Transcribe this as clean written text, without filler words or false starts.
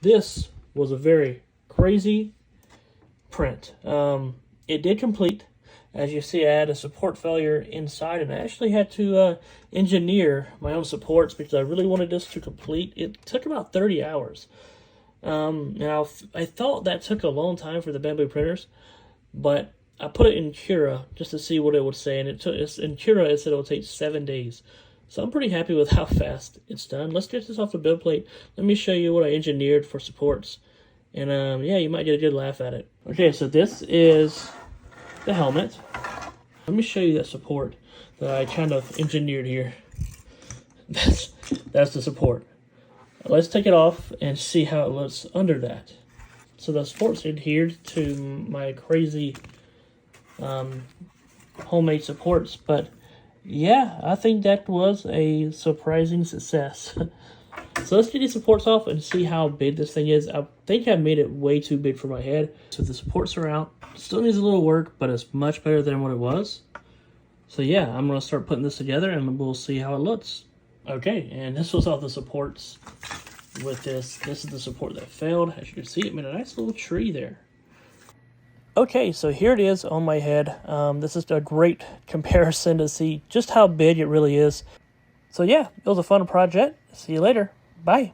this was a very crazy print. It did complete. As you see, I had a support failure inside, and I actually had to engineer my own supports because I really wanted this to complete. It took about 30 hours. Now, I thought that took a long time for the Bambu printers, but I put it in Cura just to see what it would say, and in Cura it said it would take 7 days. So I'm pretty happy with how fast it's done. Let's get this off the build plate. Let me show you what I engineered for supports, and yeah, you might get a good laugh at it. Okay, so this is the helmet. Let me show you that support that I kind of engineered here. That's the support. Let's take it off and see how it looks under that. So the support's adhered to my crazy homemade supports, but yeah, I think that was a surprising success. So let's get these supports off and see how big this thing is. I think I made it way too big for my head. So the supports are out. Still needs a little work, but it's much better than what it was. So yeah, I'm going to start putting this together and we'll see how it looks. Okay, and this was all the supports with this. This is the support that failed. As you can see, it made a nice little tree there. Okay, so here it is on my head. This is a great comparison to see just how big it really is. So yeah, it was a fun project. See you later. Bye.